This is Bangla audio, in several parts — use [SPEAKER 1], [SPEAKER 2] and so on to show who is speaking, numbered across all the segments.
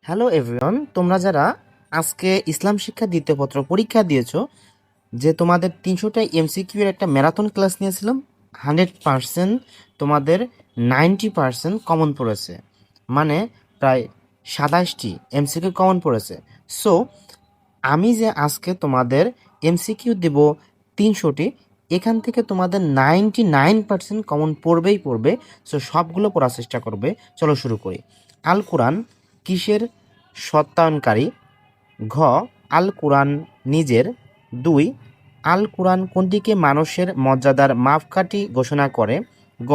[SPEAKER 1] হ্যালো এভরিওয়ান, তোমরা যারা আজকে ইসলাম শিক্ষা দ্বিতীয় পত্র পরীক্ষা দিয়েছো, যে তোমাদের 300টা এমসিকিউ এর একটা ম্যারাথন ক্লাস নিয়েছিলাম, 100% তোমাদের 90% কমন পড়েছে, মানে প্রায় 27টি এমসিকিউ কমন পড়েছে। সো আমি যে আজকে তোমাদের এমসিকিউ দেব 300টি, এখান থেকে তোমাদের 99% কমন পড়বেই পড়বে। সো সবগুলো পড়ার চেষ্টা করবে। চলো শুরু করি। আল কোরআন কিসের সত্যায়নকারী? ঘ. আল কোরআন নিজের। 2. আল কোরআন কোনটিকে মানুষের মর্যাদার মাপকাঠি ঘোষণা করে? গ.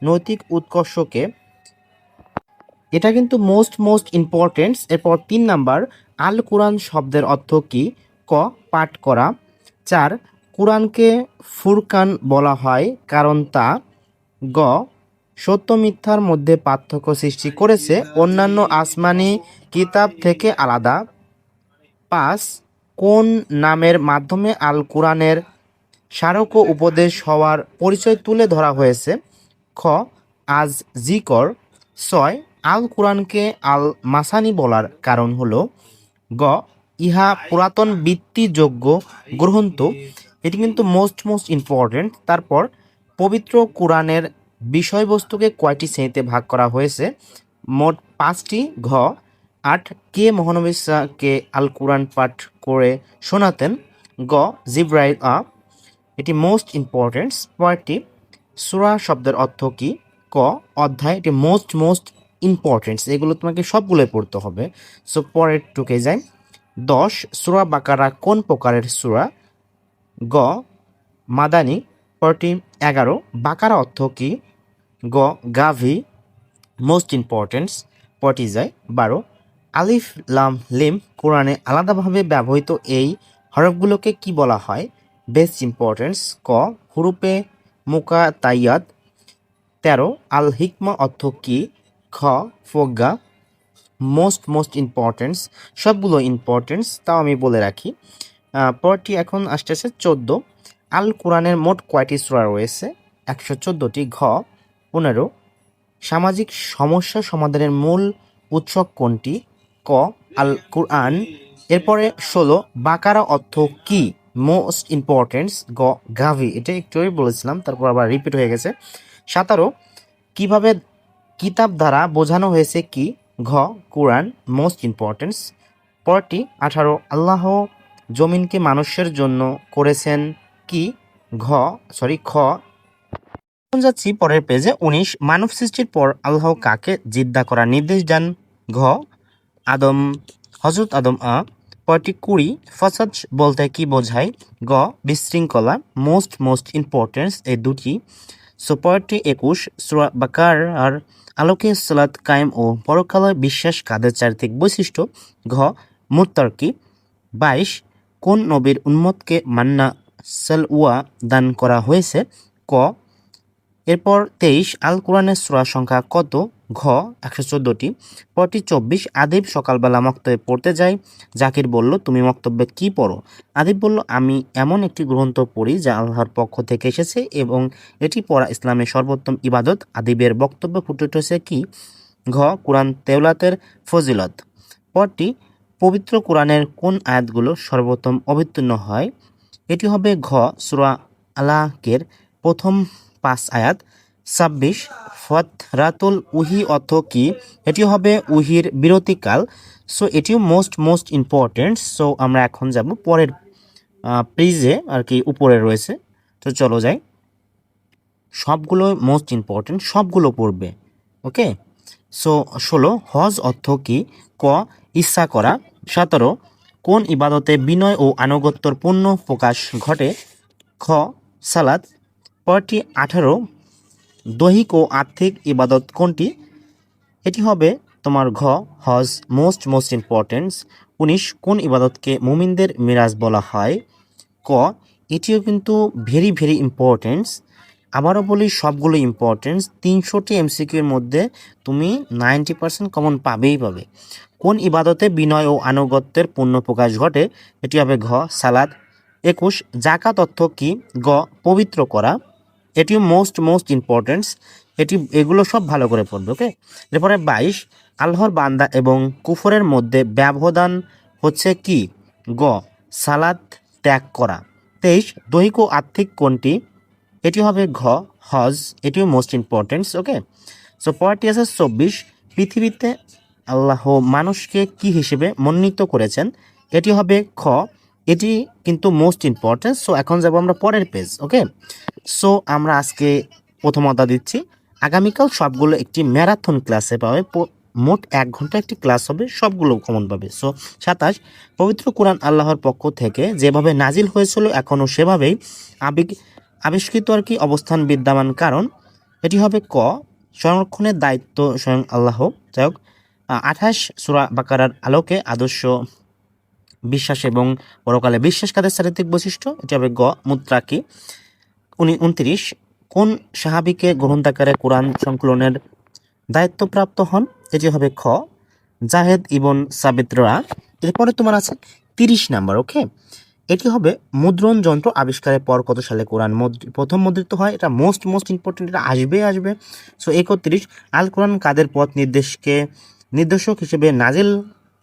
[SPEAKER 1] নৈতিক উৎকর্ষকে। এটা কিন্তু মোস্ট ইম্পর্টেন্ট। এরপর 3 নাম্বার, আল কোরআন শব্দের অর্থ কী? ক. পাঠ করা। 4. কোরআনকে ফুরকান বলা হয় কারণ তা গ. সত্য মিথ্যার মধ্যে পার্থক্য সৃষ্টি করেছে, অন্যান্য আসমানি কিতাব থেকে আলাদা। 5. কোন নামের মাধ্যমে আল কোরআনের স্মারক ও উপদেশ হওয়ার পরিচয় তুলে ধরা হয়েছে? খ. আজ জিকর। 6. আল কোরআনকে আল মাসানি বলার কারণ হলো গ. ইহা পুরাতন বৃত্তিযোগ্য গ্রন্থ। এটি কিন্তু মোস্ট ইম্পর্টেন্ট। তারপর পবিত্র কোরআনের বিষয়বস্তুকে কয়টি শ্রেণীতে ভাগ করা হয়েছে? মোট 5টি। ঘ. 8. কে মহানবী কে আল কোরআন পাঠ করে শোনাতেন? গ. জিব্রাইল এটি মোস্ট ইম্পর্টেন্ট। পরেরটি, সূরা শব্দের অর্থ কী? ক. অধ্যায়। এটি মোস্ট ইম্পর্টেন্ট, এগুলো তোমাকে সবগুলোই পড়তে হবে। সো পরের টুকে যাই। 10. সূরা বাকারা কোন প্রকারের সূরা? গ. মাদানী। পরেরটি 11. বাকারা অর্থ কী? গ. গাভী। Most important. পরেরটি যায় 12. আলিফ লাম লিম কোরআনে আলাদাভাবে ব্যবহৃত এই হরফগুলোকে কি বলা হয়? Best importance. ক. হুরুপে মুকাতাইয়াত। 13. আল হিকমা অর্থ কী? খ. প্রজ্ঞা। মোস্ট ইম্পর্টেন্স, সবগুলো ইম্পর্টেন্স, তাও আমি বলে রাখি। পরটি এখন আসতেছে 14. আল কোরআনের মোট কয়টি সূরা রয়েছে? 114টি। ঘ. 15. সামাজিক সমস্যা সমাধানের মূল উৎস কোনটি? ক. আল কুরআন। এরপরে 16. বাকারা অর্থ কি? Most importance. গ. গাভী। এটা একটু বলেছিলাম, তারপর আবার রিপিট হয়ে গেছে। 17. কিভাবে কিতাব দ্বারা বোঝানো হয়েছে কি? ঘ. কোরআন। Most importance. পরটি 18. আল্লাহ জমিনকে মানুষের জন্য করেছেন কি? খ. এখন যাচ্ছি পরের পেজে। 19. মানব সৃষ্টির পর আল্লাহ কাকে জিদ্দা করার নির্দেশ দেন? ঘ. আদম, হজরত আদম পরটি 20. ফাসাদ বলতে কি বোঝায়? গ. বিশৃঙ্খলা। মোস্ট ইম্পর্টেন্স এই দুটি। সো পরটি 21. সূরা বাকারার আলোকে সালাত কায়েম ও পরকালে বিশ্বাস কাদের চারিত্রিক বৈশিষ্ট্য? ঘ. মুত্তাকি। 22. কোন নবীর উম্মতকে মান্না সালওয়া দান করা হয়েছে? ক. এরপর 23. আল কোরআনের সূরা সংখ্যা কত? ঘ. 114টি। পরটি 24. আদিব সকালবেলা মক্তবে পড়তে যায়। জাকির বলল, তুমি মক্তব্যে কি পড়ো? আদিব বলল, আমি এমন একটি গ্রন্থ পড়ি যা আল্লাহর পক্ষ থেকে এসেছে এবং এটি পড়া ইসলামের সর্বোত্তম ইবাদত। আদিবের বক্তব্য ফুটে উঠেছে কি? ঘ. কোরআন তেলাওয়াতের ফজিলত। পরটি, পবিত্র কোরআনের কোন আয়াতগুলো সর্বোত্তম অবতীর্ণ হয়? এটি হবে ঘ. সূরা আলাকের প্রথম 5 আয়াত। 26. ফতরাতুল উহি অর্থ কি? এটি হবে উহির বিরতিকাল। সো এটিও মোস্ট ইম্পর্টেন্ট। সো আমরা এখন যাব পরের পেজে, আর কি উপরে রয়েছে। তো চলো যাই। সবগুলো মোস্ট ইম্পর্টেন্ট, সবগুলো পড়বে। ওকে। সো 16. হজ অর্থ কি? ক. ইচ্ছা করা। 17. কোন ইবাদতে বিনয় ও আনুগত্যর পূর্ণ প্রকাশ ঘটে? খ. সালাত। পরটি 18. দৈহিক ও আর্থিক ইবাদত কোনটি? এটি হবে তোমার ঘ. হজ। Most importance. 19. কোন ইবাদতকে মুমিনদের মিরাজ বলা হয়? ক. এটিও কিন্তু ভেরি ইম্পর্টেন্স। আবারও বলি, সবগুলো ইম্পর্টেন্স। 300টি এমসিকিউ এর মধ্যে তুমি 90% কমন পাবে। কোন ইবাদতে বিনয় ও আনুগত্যের পূর্ণ প্রকাশ ঘটে? এটি হবে ঘ. সালাত। 21. জাকাত অর্থ কি? গ. পবিত্র করা। এটিও মোস্ট ইম্পর্টেন্স। এগুলো সব ভালো করে পড়বে। ওকে। এরপরে 22. আল্লাহর বান্দা এবং কুফরের মধ্যে ব্যবধান হচ্ছে কি? গ. সালাত ত্যাগ করা। 23. দৈহিক ও আর্থিক কোনটি? এটি হবে ঘ. হজ। এটিও মোস্ট ইম্পর্টেন্ট। ওকে, সো পরেরটি আছে 24. পৃথিবীতে আল্লাহ মানুষকে কি হিসেবে মনোনীত করেছেন? এটি হবে খ. এটি কিন্তু মোস্ট ইম্পর্টেন্ট। সো এখন যাব আমরা পরের পেজ। ওকে, সো আমরা আজকে প্রথম অধ্যায় দিচ্ছি। আগামীকাল সবগুলো একটি ম্যারাথন ক্লাসে পাবে। মোট 1 ঘন্টা একটি ক্লাস হবে, সবগুলো কমন পাবে। সো 27. পবিত্র কোরআন আল্লাহর পক্ষ থেকে যেভাবে নাজিল হয়েছিল এখনও সেভাবেই আবিষ্কৃত আর কি অবস্থান বিদ্যমান। কারণ এটি হবে ক. সংরক্ষণের দায়িত্ব স্বয়ং আল্লাহ। যাই হোক, 28. সূরা বাকারার আলোকে আদর্শ বিশ্বাস এবং পরকালে বিশ্বাস কাদের চারিত্রিক বৈশিষ্ট্য? এটি হবে গ. মুত্তাকি। 29. কোন সাহাবীকে গ্রন্থাকারে কোরআন সংকলনের দায়িত্বপ্রাপ্ত হন? এটি হবে খ. জাহেদ ইবন সাবিতরা। এরপরে তোমার আছে 30 নাম্বার। ওকে, এটি হবে মুদ্রণ যন্ত্র আবিষ্কারের পর কত সালে কোরআন প্রথম মুদ্রিত হয়? এটা মোস্ট ইম্পর্টেন্ট, এটা আসবে। সো 31. আল কোরআন কাদের পথ নির্দেশক হিসেবে নাজিল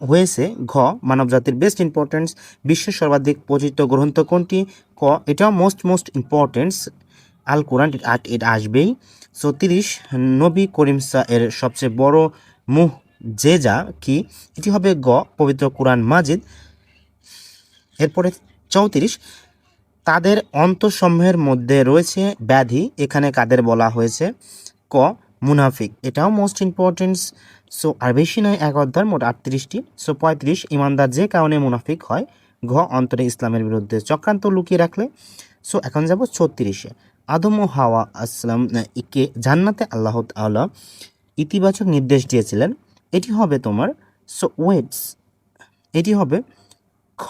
[SPEAKER 1] হয়েছে? ঘ. মানবজাতির বেস্ট ইম্পর্টেন্স। বিশ্বের সর্বাধিক পঠিত গ্রন্থ কোনটি? ক. এটাও মোস্ট ইম্পর্টেন্স, আল কোরআন, এটা আসবেই। সো 30. নবী করিম এর সবচেয়ে বড় মুহজেজা কি? এটি হবে গ. পবিত্র কোরআন মাজিদ। এরপরে 34. তাদের অন্তঃসমূহের মধ্যে রয়েছে ব্যাধি, এখানে কাদের বলা হয়েছে? ক. মুনাফিক। এটাও মোস্ট ইম্পর্টেন্স। সো আর বেশি নয়, 1 অধ্যায় মোট 38টি। সো 35. ইমানদার যে কারণে মুনাফিক হয়? ঘ. অন্তরে ইসলামের বিরুদ্ধে চক্রান্ত লুকিয়ে রাখলে। সো এখন যাব 36-এ। আদম ও হাওয়া আসসালাম কে জান্নাতে আল্লাহ তাআলা ইতিবাচক নির্দেশ দিয়েছিলেন। এটি হবে তোমার ওয়েটস, এটি হবে খ.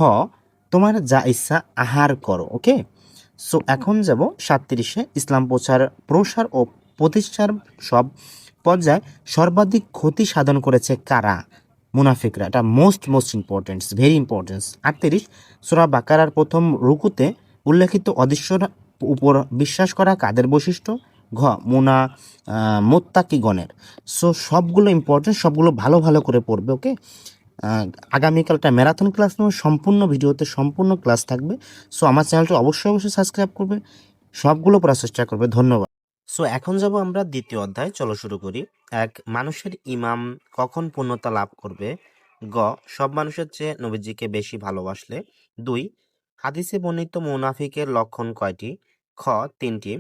[SPEAKER 1] তোমার যা ইচ্ছা আহার করো। ওকে, সো এখন যাব 37-এ। ইসলাম প্রসার ও প্রতিষ্ঠার সব পর্যায়ে সর্বাধিক ক্ষতি সাধন করেছে কারা? মুনাফিকরা। এটা মোস্ট ইম্পর্টেন্ট, ভেরি ইম্পর্টেন্ট। 38. সূরা বাকারার প্রথম রুকুতে উল্লেখিত অদৃশ্যর উপর বিশ্বাস করা কাদের বৈশিষ্ট্য? ঘ. মুত্তাকিগণের। সো সবগুলো ইম্পর্টেন্ট, সবগুলো ভালো করে পড়বে। ওকে, আগামীকালটা ম্যারাথন ক্লাস নেবে, সম্পূর্ণ ভিডিওতে সম্পূর্ণ ক্লাস থাকবে। সো আমার চ্যানেলটি অবশ্যই সাবস্ক্রাইব করবে, সবগুলো পড়ার চেষ্টা করবে। ধন্যবাদ। সো এখন যাব আমরা দ্বিতীয় অধ্যায়, চলো শুরু করি। 1. মানুষের ইমাম কখন পূর্ণতা লাভ করবে? গ. সব মানুষের চেয়ে নবীজিকে বেশি ভালোবাসলে। 2. হাদিসে বর্ণিত মুনাফিকের লক্ষণ কয়টি? খ. 3টি।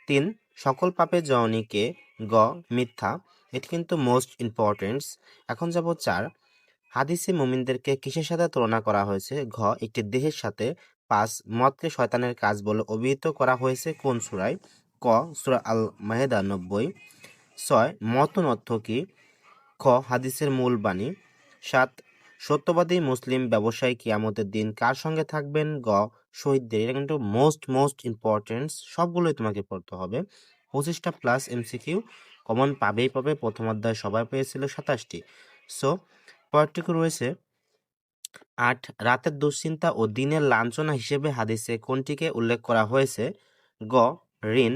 [SPEAKER 1] 3. সকল পাপের জননীকে? গ. মিথ্যা। এটি কিন্তু মোস্ট ইম্পর্টেন্ট। এখন যাব 4. হাদিসে মুমিনদেরকে কিসের সাথে তুলনা করা হয়েছে? ঘ. একটি দেহের সাথে। 5. মদকে শয়তানের কাজ বলে অভিহিত করা হয়েছে কোন সূরায়? ক. সূরা আল মায়েদা 90। 6. মতন অর্থ কি? খ. হাদিসের মূল বাণী। 7. সত্যবাদী মুসলিম ব্যবসায়ী কিয়ামতের দিন কার সঙ্গে থাকবেন? গ. শহীদদের। এটা কিন্তু মোস্ট ইম্পর্টেন্ট, সবগুলোই তোমাকে পড়তে হবে। 25টা প্লাস এমসিকিউ কমন পাবে। প্রথম অধ্যায় সবাই পেয়েছিল 27টি। সো পরেরটুকু রয়েছে 8. রাতের দুশ্চিন্তা ও দিনের লাঞ্ছনা হিসেবে হাদিসে কোনটিকে উল্লেখ করা হয়েছে? গ. ঋণ।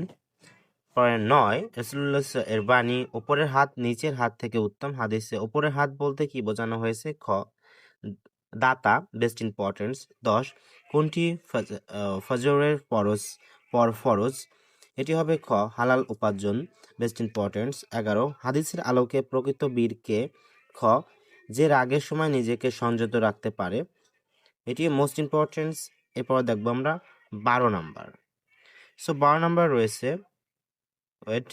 [SPEAKER 1] পরে 9. রাসূলুল্লাহ এর বাণী উপরের হাত নিচের হাত থেকে উত্তম। হাদিসে উপরের হাত বলতে কি বোঝানো হয়েছে? খ. দাতা, বেস্ট ইম্পর্টেন্স। 10. কোনটি ফজরের পর ফরজ? এটি হবে খ. হালাল উপার্জন, বেস্ট ইম্পর্টেন্স। 11. হাদিসের আলোকে প্রকৃত বীর কে? খ. যে রাগের সময় নিজেকে সংযত রাখতে পারে। এটি মোস্ট ইম্পর্টেন্স। এরপর দেখবো আমরা 12 নাম্বার। সো 12 নাম্বার রয়েছে, ওয়েট,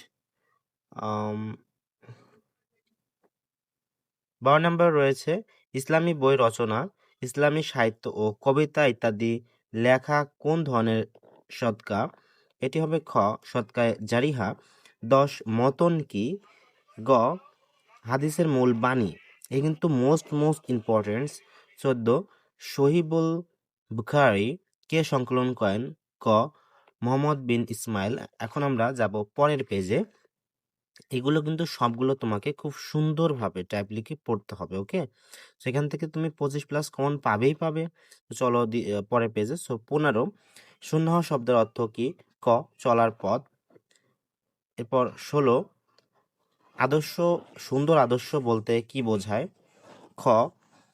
[SPEAKER 1] 12 নাম্বার রয়েছে ইসলামী বই রচনা, ইসলামী সাহিত্য ও কবিতা ইত্যাদি লেখা কোন ধরনের সদকা? এটি হবে খ. সদকায়ে জারিহা। 10. মতন কি? গ. হাদিসের মূল বাণী। এ কিন্তু মোস্ট ইম্পর্টেন্স। 14. সহিবুল বুখারী কে সংকলন করেন? ক. মুহাম্মদ বিন ইসমাইল। এখন আমরা যাব পরের পেজে। এগুলো কিন্তু সবগুলো তোমাকে খুব সুন্দরভাবে টাইপ লিখে পড়তে হবে। ওকে, সেখান থেকে তুমি 25 প্লাস কমন পাবে। চলো পরের পেজে। 15. সুন্নাহ শব্দের অর্থ কি? ক. চলার পথ। এরপর 16. আদর্শ, সুন্দর আদর্শ বলতে কি বোঝায়? খ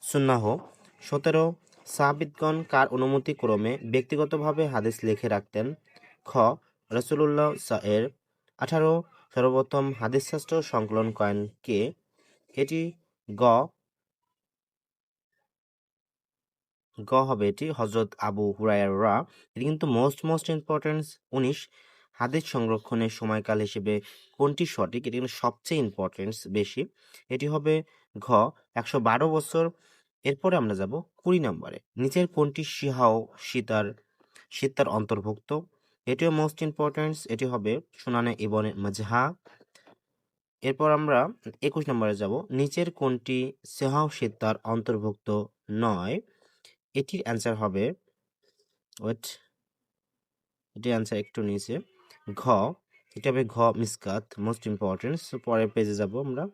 [SPEAKER 1] সুন্নাহ। 17 সাহাবিদগণ কার অনুমতি ক্রমে ব্যক্তিগতভাবে হাদিস লিখে রাখতেন? খ রাসূলুল্লাহ এর। 18 সর্বপ্রথম হাদিস শাস্ত্র সংকলন করেন কে? এটি গ গ হবে এটি হযরত আবু হুরায়রা। এটি কিন্তু মোস্ট ইম্পর্টেন্ট। 19 হাদিস সংরক্ষণের সময়কাল হিসেবে কোনটি সঠিক? এটি কিন্তু সবচেয়ে ইম্পর্টেন্স বেশি। এটি হবে ঘ 112 বছর। এরপরে আমরা যাব 20 নম্বরে। নিচের কোনটি সিতার অন্তর্ভুক্ত? এটিও মোস্ট ইম্পর্টেন্স। এটি হবে সুনানে ইবনে মাজাহ। এরপর আমরা 21 নম্বরে যাব। নিচের কোনটি সিতার অন্তর্ভুক্ত নয়? এটির অ্যান্সার হবে ওয়েট এটির অ্যান্সার একটু নিচে ঘ। এটা হবে ঘ মিসকাত, মোস্ট ইম্পর্টেন্ট। সো পরের পেজে যাব আমরা,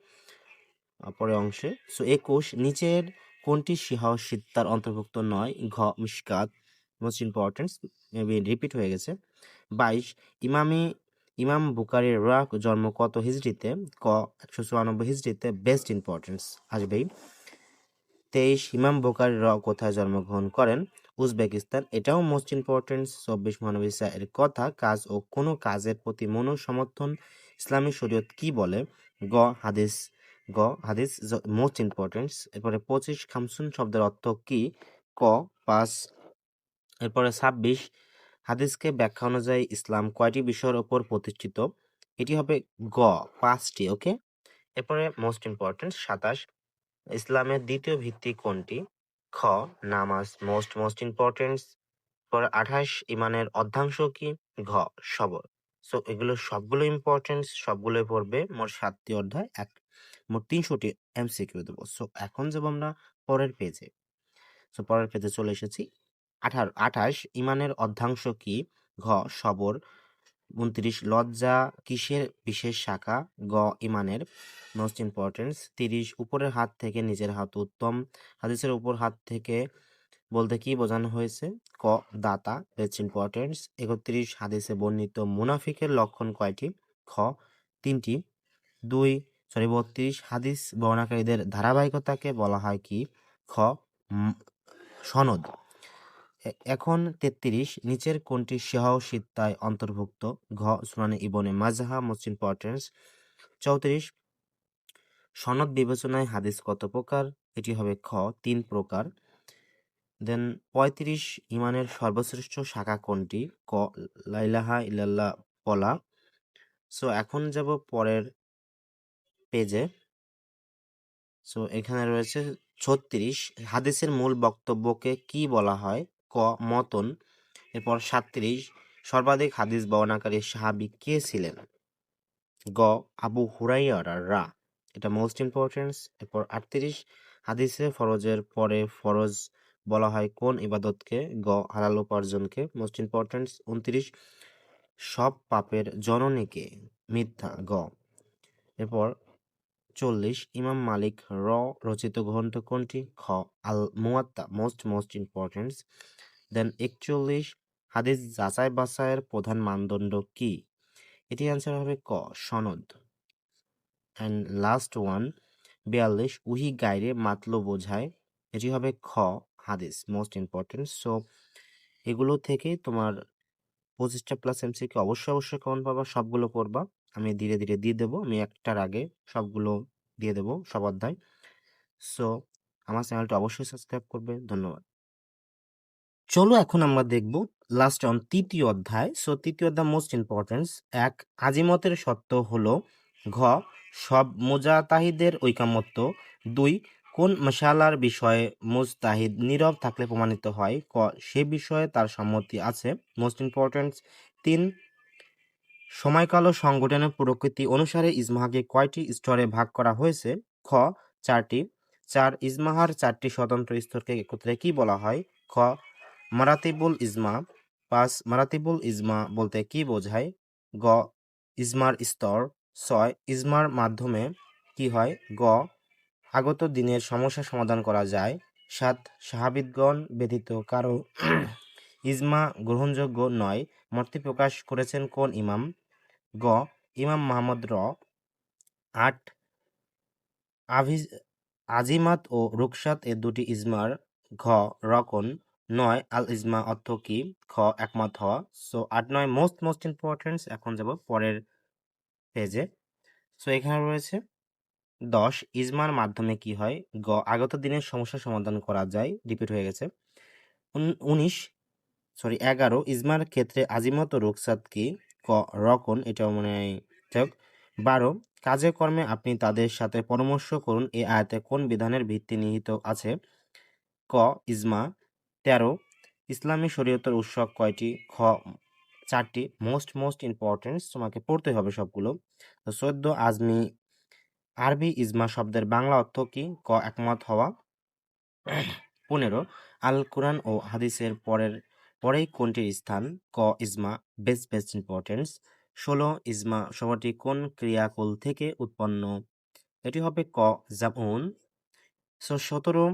[SPEAKER 1] পরের অংশে। সো 21 নিচের কোনটি সিতার অন্তর্ভুক্ত নয়? ঘ Mishkat, most important, maybe repeat হয়ে গেছে। 22 ইমাম বুখারীর জন্ম কত হিজরিতে? ক 194 হিজরিতে, বেস্ট ইম্পর্টেন্স আসবেই। 23 ইমাম বুখারী কোথায় জন্মগ্রহণ করেন? উজবেকিস্তান, এটাও মোস্ট ইম্পর্টেন্ট। 24 মহানবী ঈসা এর কথা, কাজ ও কোনো কাজের প্রতি সমর্থন ইসলামী শরীয়ত কি বলে? গ হাদিস। Most important. এরপরে 25 খামসুন শব্দের অর্থ কি? ক 5। এরপরে 26 হাদিসকে ব্যাখ্যা অনুযায়ী ইসলাম কয়টি বিষয়ের উপর প্রতিষ্ঠিত? এটি হবে গ 5টি। ওকে। এরপরে মোস্ট ইম্পর্টেন্ট 27 ইসলামের দ্বিতীয় ভিত্তি কোনটি? খ নামাজ, মোস্ট ইম্পর্টেন্ট। পরে 28 ইমানের অর্ধাংশ কি? ঘ সবর। সো এগুলো সবগুলো ইম্পর্টেন্ট, সবগুলোই পড়বে। মোট 7টি অধ্যায়, মোট 300টি এমসিকিউ দেবো। সো এখন যাব আমরা পরের পেজে। সো পরের পেজে চলে এসেছি। 28 ইমানের অর্ধাংশ কি? ঘ সবর। 29 লজ্জা কিসের বিশেষ শাখা? গ ইমানের, মোস্ট ইম্পর্টেন্স। 30 উপরের হাত থেকে নিচের হাত উত্তম। হাদিসের উপর হাত থেকে বলতে কি বোঝানো হয়েছে? ক দাতা, বেস্ট ইম্পর্টেন্স। 31 হাদিসে বর্ণিত মুনাফিকের লক্ষণ কয়টি? খ 3টি। 32 হাদিস বর্ণনাকারীদের ধারাবাহিকতাকে বলা হয় কি? খ সনদ। এখন 33 নিচের কোনটি সিত্তায় অন্তর্ভুক্ত? ঘ সুনানে ইবনে মাজাহ, মোস্ট ইম্পর্টেন্স। 34 সনদ বিবেচনায় হাদিস কত প্রকার? এটি হবে খ 3 প্রকার। দেন 35 ইমানের সর্বশ্রেষ্ঠ শাখা কোনটি? ক লা ইলাহা ইল্লাল্লাহ বলা। সো এখন যাব পরের পেজে। সো এখানে রয়েছে 36 হাদিসের মূল বক্তব্যকে কি বলা হয়? ক মতন। এরপর 37 সর্বাধিক হাদিস বর্ণনাকারী সাহাবী কে ছিলেন? গ আবু হুরায়রা, এটা মোস্ট ইম্পর্টেন্স। এরপর 38 হাদিসে ফরজের পরে ফরজ বলা হয় কোন ইবাদতকে? গ হালাল উপার্জনকে, মোস্ট ইম্পর্টেন্স। 29 সব পাপের জননীকে? মিথ্যা, গ। এরপর 40 ইমাম মালিক রচিত গ্রন্থ কোনটি? খ আল মুয়াত্তা, মোস্ট ইম্পর্টেন্স। দেন 41 হাদিস যাচাই বাছাইয়ের প্রধান মানদণ্ড কি? এটি অ্যান্সার হবে ক সনদ। অ্যান্ড লাস্ট ওয়ান 42 উহি গাইরে মাতলো বোঝায়। এটি হবে খ হাদিস, মোস্ট ইম্পর্টেন্ট। সো এগুলো থেকে তোমার 25টা প্লাস এমসিকিউ অবশ্যই কমন পাবা, সবগুলো পড়বা। আমি ধীরে ধীরে দিয়ে দেবো, আমি একটার আগে সবগুলো দিয়ে দেবো, সব অধ্যায়। সো আমার চ্যানেলটা অবশ্যই সাবস্ক্রাইব করবে। ধন্যবাদ। চলো এখন আমরা দেখব লাস্ট অন তৃতীয় অধ্যায়। সো তৃতীয় অধ্যায় মোস্ট ইম্পর্টেন্স। এক আজিমতের সত্য হলো ঘ সব মুজাতাহিদের ঐকামত্য। 2 কোন মশালার বিষয়ে মুজতাহিদ নীরব থাকলে প্রমাণিত হয়? ক সে বিষয়ে তার সম্মতি আছে, মোস্ট ইম্পর্টেন্স। 3 সময়কাল ও সংগঠনের প্রকৃতি অনুসারে ইজমাকে কয়টি স্তরে ভাগ করা হয়েছে? খ 4টি। 4 ইজমাহার 4টি স্বতন্ত্র স্তরকে একত্রে কি বলা হয়? খ মারাতিবুল ইজমা। 5 মারাতিবুল ইজমা বলতে কি বোঝায়? গ ইজমার স্তর। 6 ইজমার মাধ্যমে কি হয়? গ আগত দিনের সমস্যা সমাধান করা যায়। 7 সাহাবিদগণ ব্যতীত কারো ইজমা গ্রহণযোগ্য নয়। মতটি প্রকাশ করেছেন কোন ইমাম? গ ইমাম মুহাম্মদ 8 আভিজ আজিমাত ও রুকসাত এর দুটি ইজমার। ঘ রকন। 9 আল ইজমা অর্থ কি? খ একমত হওয়া। So 8 9 most important. এখন যাব পরের পেজে। সো এখানে রয়েছে 10 ইজমার মাধ্যমে কি হয়? গ আগত দিনের সমস্যা সমাধান করা যায়, রিপিট হয়ে গেছে। 11 ইজমার ক্ষেত্রে আজিমত ও রুকসাত কি? ক রকন, এটাও মনে হয় যাক। 12 কাজে কর্মে আপনি তাদের সাথে পরামর্শ করুন, এই আয়াতে কোন বিধানের ভিত্তি নিহিত আছে? ক ইজমা। 13 ইসলামী শরীয়তের উৎস কয়টি? খ 4টি। মোস্ট ইম্পর্টেন্ট, তোমাকে পড়তে হবে সবগুলো। 14 আরবি ইজমা শব্দের বাংলা অর্থ কি? ক একমত হওয়া। 15 আল কোরআন ও হাদিসের পরেই কোনটির স্থান? ক ইজমা। Best importance. 16 ইজমা শব্দটি কোন ক্রিয়াকূল থেকে উৎপন্ন? এটি হবে ক জাবউন। 17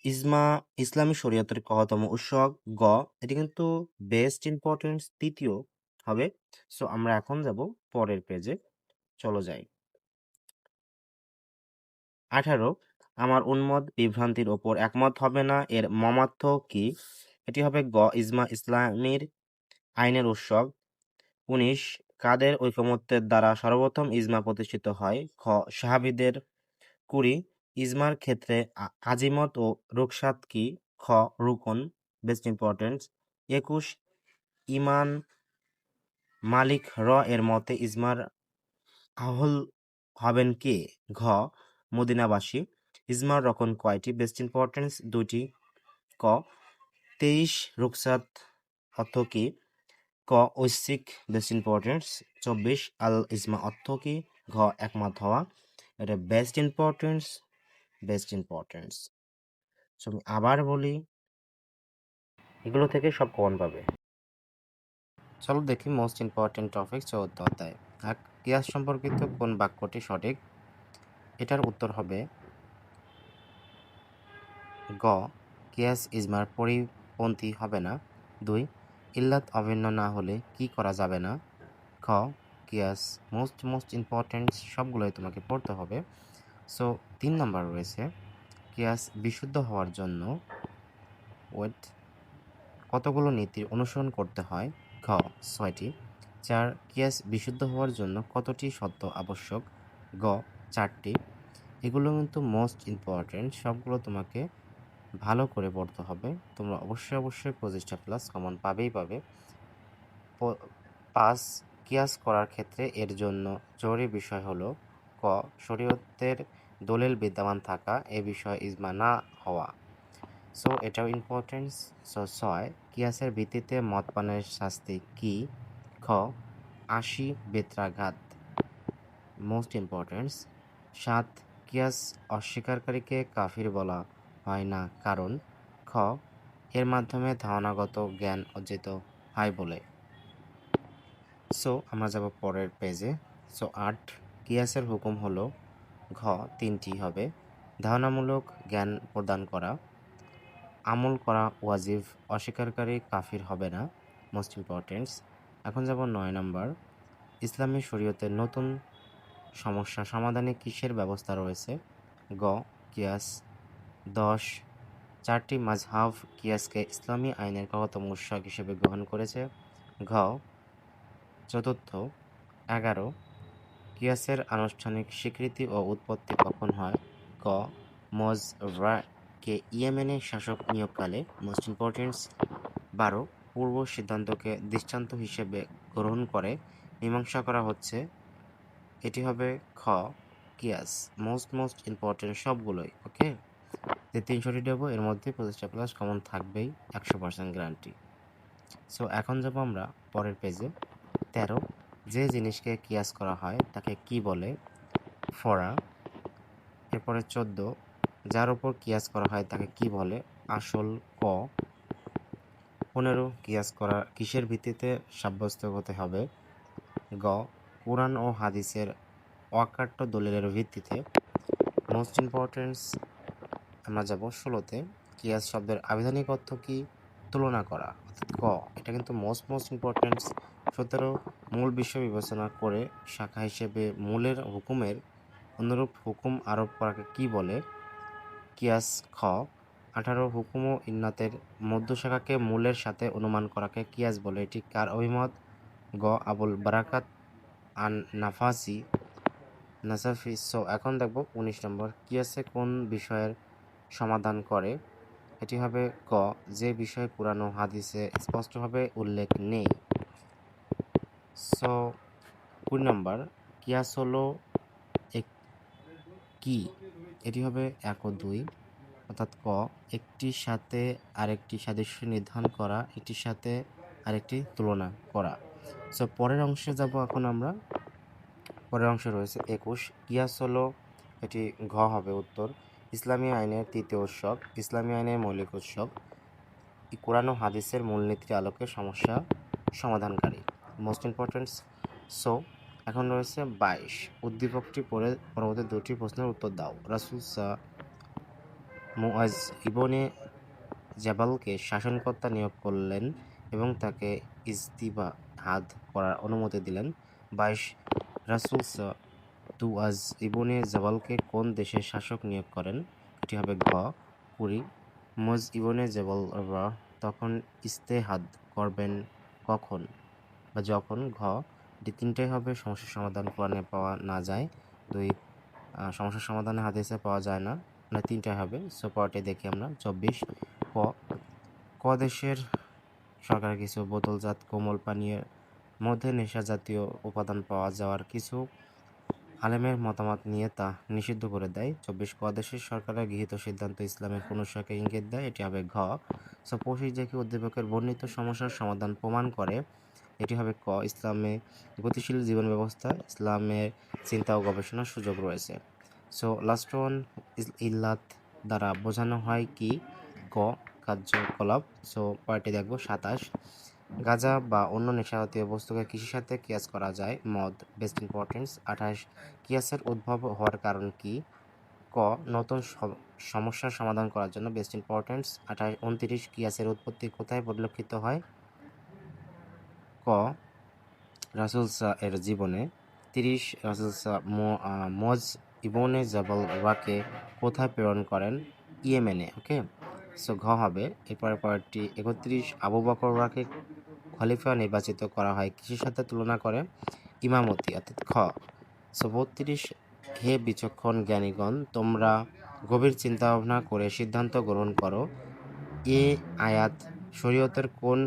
[SPEAKER 1] ইজমা ইসলামী শরীয়তের কতম উৎস? গ এটি কিন্তু বেস্ট ইম্পর্টেন্স, তৃতীয় হবে। সো আমরা এখন যাব পরের পেজে, চলো যাই। 18 আমার উন্মত বিভ্রান্তির ওপর একমত হবে না, এর মর্মার্থ কি? এটি হবে গ ইজমা ইসলামীর আইনের উৎস। 19 কাদের ঐকমত্যের দ্বারা সর্বপ্রথম ইজমা প্রতিষ্ঠিত হয়? খ সাহাবীদের। 20 ইজমার ক্ষেত্রে আজিমত ও রুকসাত কি? খ রুকন, বেস্ট ইম্পর্টেন্স। 21 ইমান মালিক এর মতে ইজমার আহল হবেন কে? ঘ মদিনাবাসী। ইজমার রকন কয়টি? বেস্ট ইম্পর্টেন্স, 2টি। ক 23 রুকসাত অর্থ কি? ক ঐচ্ছিক, বেস্ট ইম্পর্টেন্স। 24 আল ইজমা অর্থ কি? ঘ একমত হওয়া। এটা বেস্ট ইম্পর্টেন্স। আমি আবার বলি, এগুলো থেকে সব কমন পাবে। চলো দেখি মোস্ট ইম্পর্টেন্ট টপিক 14 অধ্যায়। কিয়াস সম্পর্কিত কোন বাক্যটি সঠিক? এটার উত্তর হবে গ কিয়াস ইজমার পরিপন্থী হবে না। 2 ইল্লাত অভিন্ন না হলে কি করা যাবে না? খ কিয়াস মোস্ট ইম্পর্টেন্ট, সবগুলোই তোমাকে পড়তে হবে। সো 3 নাম্বার রয়েছে কিয়াস বিশুদ্ধ হওয়ার জন্য কতগুলো নীতির অনুসরণ করতে হয়? ঘ 6টি। 4 কিয়াস বিশুদ্ধ হওয়ার জন্য কতটি শর্ত আবশ্যক? গ 4টি। এগুলো কিন্তু মোস্ট ইম্পর্টেন্ট, সবগুলো তোমাকে ভালো করে পড়তে হবে। তোমরা অবশ্যই 25টা প্লাস কমন পাবেই পাবে। 5 কিয়াস করার ক্ষেত্রে এর জন্য জরুরি বিষয় হলো ক শরীয়তের দলিল বিদ্যমান থাকা, এ বিষয়ে ইজমা না হওয়া। সো এটাও ইম্পর্টেন্স। সো 6 কিয়াসের ভিত্তিতে মদ পানের শাস্তি কি? খ 80 বেত্রাঘাত, মোস্ট ইম্পর্টেন্স। 7 কিয়াস অস্বীকারীকে কাফির বলা হয় না, কারণ খ এর মাধ্যমে ধারণাগত জ্ঞান অর্জিত হয় বলে। সো আমরা যাব পরের পেজে। সো 8 কিয়াসের হুকুম হলো ঘ 3টি হবে। ধারণামূলক জ্ঞান প্রদান করা, আমল করা ওয়াজিব, অস্বীকারী কাফির হবে না, মোস্ট ইম্পর্টেন্স। এখন যাব 9 নাম্বার। ইসলামী শরীয়তের নতুন সমস্যা সমাধানে কিসের ব্যবস্থা রয়েছে? গ কিয়াস। 10 4টি মাযহাব কিয়াসকে ইসলামী আইনের কতম উৎস হিসেবে গ্রহণ করেছে? ঘ চতুর্থ। 11 কিয়াসের আনুষ্ঠানিক স্বীকৃতি ও উৎপত্তি কখন হয়? ক মজরা-কে ইয়েমেনের শাসক নিয়োগকালে, মোস্ট ইম্পর্টেন্স। 12 পূর্ব সিদ্ধান্তকে দৃষ্টান্ত হিসেবে গ্রহণ করে মীমাংসা করা হচ্ছে, এটি হবে খ কিয়াস। মোস্ট ইম্পর্টেন্ট সবগুলোই, ওকে। যে 300টি দেবো এর মধ্যে 25টা প্লাস কমন থাকবেই, 100% গ্যারান্টি। সো এখন যাব আমরা পরের পেজে। 13 যে জিনিসকে কিয়াস করা হয় তাকে কি বলে? ফরা। এরপরে 14 যার উপর কিয়াস করা হয় তাকে কি বলে? আসল। ক 15 কিয়াস করা কিসের ভিত্তিতে সাব্যস্ত হতে হবে? গ কুরআন ও হাদিসের অকাট্য দলিলের ভিত্তিতে, মোস্ট ইম্পর্টেন্স। আমরা যাব 16তে কিয়াস শব্দের আবিধানিক অর্থ কি? তুলনা করা, অর্থাৎ ক এটা কিন্তু মোস্ট ইম্পর্টেন্স। 17 মূল বিষয় বিবেচনা করে শাখা হিসেবে মূলের হুকুমের অনুরূপ হুকুম আরোপ করাকে কি বলে? কিয়াস। খ 18 হুকুম ও ইন্নাতের মধ্যশাখাকে মূলের সাথে অনুমান করাকে কিয়াস বলে, এটি কার অভিমত? গ আবুল বারাকাত আন নাসাফি। সো এখন দেখব 19 নম্বর, কিয়াসে কোন বিষয়ের সমাধান করে? এটি হবে ক যে বিষয় কুরআন ও হাদিসে স্পষ্টভাবে উল্লেখ নেই। সো 20 নম্বর, কিয়াস হলো এক কি? এটি হবে 1 ও 2, অর্থাৎ ক একটির সাথে আরেকটি সাদৃশ্য নির্ধারণ করা, একটির সাথে আরেকটি তুলনা করা। সো পরের অংশে যাব এখন আমরা। পরের অংশে রয়েছে 21, কিয়াস হলো, এটি ঘ হবে উত্তর, ইসলামী আইনের তৃতীয় উৎসব, ইসলামী আইনের মৌলিক উৎসব, কোরআন ও হাদিসের মূলনীতির আলোকে সমস্যা সমাধানকারী, মোস্ট ইম্পর্টেন্ট। সো এখন রয়েছে 22, উদ্দীপকটি পড়ে পরবর্তী দুটি প্রশ্নের উত্তর দাও। রাসূল মুআজ ইবনে জাবালকে শাসনকর্তা নিয়োগ করলেন এবং তাকে ইজতিহাদ করার অনুমতি দিলেন। 22, রাসূল মুআজ ইবনে জাবালকে কোন দেশের শাসক নিয়োগ করেন? এটি হবে ঘ 20, মুআজ ইবনে জাবাল তখন ইজতেহাদ করবেন কখন বা যখন? ঘ এটি তিনটাই হবে সমস্যার সমাধান কোরআনে পাওয়া না যায়, 2 সমস্যার সমাধানে হাদিসে পাওয়া যায় না, মানে তিনটাই হবে। সো পরটি দেখি আমরা। 24, ক ক দেশের সরকারের কিছু বোতলজাত কোমল পানীয়ের মধ্যে নেশা জাতীয় উপাদান পাওয়া যাওয়ার কিছু আলেমের মতামত নিয়ে তা নিষিদ্ধ করে দেয়। 24, ক দেশের সরকারের গৃহীত সিদ্ধান্ত ইসলামের পুনঃসারকে ইঙ্গিত দেয়? এটি হবে ঘ। সো 25, যে কি উদ্দীপকের বর্ণিত সমস্যার সমাধান প্রমাণ করে? এটি হবে ক ইসলামে গতিশীল জীবন ব্যবস্থা, ইসলামের চিন্তা ও গবেষণার সুযোগ রয়েছে। সো লাস্ট ওয়ান, ইল্লাত দ্বারা বোঝানো হয় কি? ক কার্যকলাপ। সো পরেরটি দেখব 27, গাঁজা বা অন্য নেশাজাতীয় বস্তুকে কৃষির সাথে কিয়াস করা যায়? মদ। Best importance. 28, কিয়াসের উদ্ভব হওয়ার কারণ কি? ক নতুন সমস্যার সমাধান করার জন্য। Best importance. 29, কিয়াসের উৎপত্তি কোথায় পরিলক্ষিত হয়? ক রাসূল এর জীবনে। 30, রাসূল মুআজ ইবনে জাবালকে কোথায় প্রেরণ করেন? ইয়েমেনে। ওকে, সো ঘ হবে। এরপরে পরেরটি 31, আবু বকরকে খলিফা নির্বাচিত করা হয় কিসের সাথে তুলনা করে? ইমামতি, অর্থাৎ খ। সো 32, হে বিচক্ষণ জ্ঞানীগণ, তোমরা গভীর চিন্তাভাবনা করে সিদ্ধান্ত গ্রহণ করো। এ আয়াত শরীয়তের কোন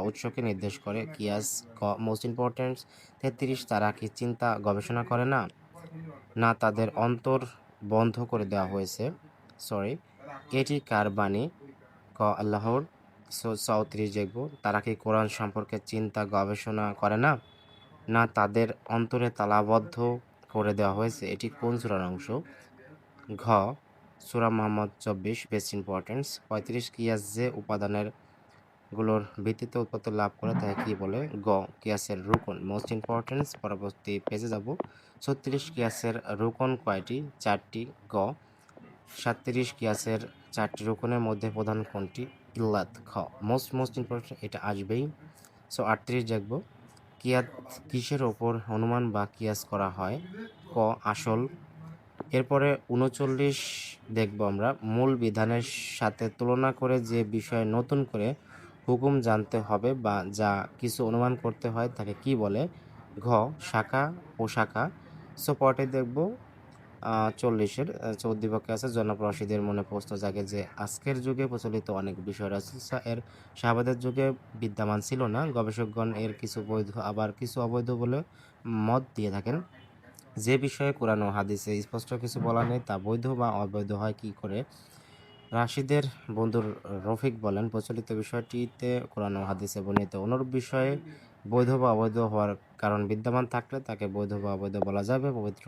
[SPEAKER 1] উৎসকে নির্দেশ করে? কিয়াস। ক মোস্ট ইম্পর্টেন্ট। 33, তারা কি চিন্তা গবেষণা করে না? না তাদের অন্তর বন্ধ করে দেওয়া হয়েছে? সরি, এটি কার বাণী? ক আল্লাহর। সো 34 দেখব, তারা কি কোরআন সম্পর্কে চিন্তা গবেষণা করে না? না তাদের অন্তরে তালাবদ্ধ করে দেওয়া হয়েছে? এটি কোন সূরার অংশ? ঘ সূরা মুহাম্মদ 24। Best importance. 35, কিয়াস যে উপাদানের গুলোর ভিত্তিতে উৎপত্তি লাভ করে তাকে কি বলে? গ কিয়াসের রুকন। Most importance. পরবর্তী পেজে যাব। 36, কিয়াসের রুকন কয়টি? 4টি। গ 37, কিয়াসের 4টি রুকনের মধ্যে প্রধান কোনটি? ইল্লাত। খ মোস্ট ইম্পর্টেন্ট, এটা আসবেই। সো 38 দেখব, কিয়াত কিসের ওপর অনুমান বা কিয়াস করা হয়? ক আসল। এরপরে 39 দেখব আমরা, মূল বিধানের সাথে তুলনা করে যে বিষয়ে নতুন করে হুকুম জানতে হবে বা যা কিছু অনুমান করতে হয় তাকে কি বলে? ঘ শাখা প্রশাখা। সো পরে দেখব 40-এর উদ্দীপকে আছে, জনপ্রবাসীদের মনে প্রশ্ন জাগে যে আজকের যুগে প্রচলিত অনেক বিষয় রাসূল এর সাহাবাদের যুগে বিদ্যমান ছিল না। গবেষকগণ এর কিছু বৈধ আবার কিছু অবৈধ বলে মত দিয়ে থাকেন। যে বিষয়ে কোরআন ও হাদিসে স্পষ্ট কিছু বলা নেই তা বৈধ বা অবৈধ হয় কি করে? রাশিদের বন্ধু রফিক বলেন, প্রচলিত বিষয়টিতে কোরআন ও হাদিসে বর্ণিত অনুরূপ বিষয়ে বৈধ বা অবৈধ হওয়ার কারণ বিদ্যমান থাকলে তাকে বৈধ বা অবৈধ বলা যাবে। পবিত্র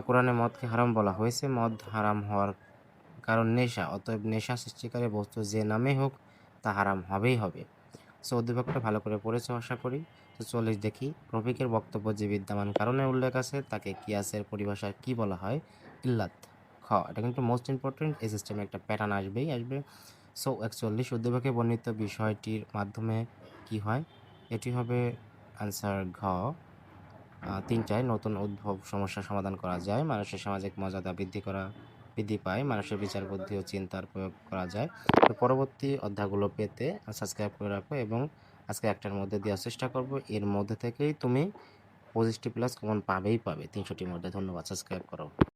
[SPEAKER 1] কোরআনে মদকে হারাম বলা হয়েছে। মদ হারাম হওয়ার কারণ নেশা, অতএব নেশা সৃষ্টিকারী বস্তু যে নামে হোক তা হারাম হবেই হবে। সো উদ্দীপকটা ভালো করে পড়েছো আশা করি। তো 40 দেখি, রফিকের বক্তব্য যে বিদ্যমান কারণে উল্লেখ আছে তাকে কিয়াসের পরিভাষায় কি বলা হয়? ইল্লাত। খ এটা কিন্তু মোস্ট ইম্পর্টেন্ট, এই সিস্টেমে একটা প্যাটার্ন আসবে। সো 41, উদ্দীপকে বর্ণিত বিষয়টির মাধ্যমে কি হয়? এটি হবে আনসার ঘ তিনটায় নতুন উদ্ভব সমস্যার সমাধান করা যায়, মানুষের সামাজিক মর্যাদা বৃদ্ধি পায়, মানুষের বিচার বুদ্ধি ও চিন্তার প্রয়োগ করা যায়। তো পরবর্তী অধ্যায়গুলো পেতে সাবস্ক্রাইব করে রাখো এবং আজকে একটার মধ্যে দেওয়ার চেষ্টা করব। এর মধ্যে থেকেই তুমি 25টি প্লাস কমন পাবে 300টির মধ্যে। ধন্যবাদ, সাবস্ক্রাইব করো।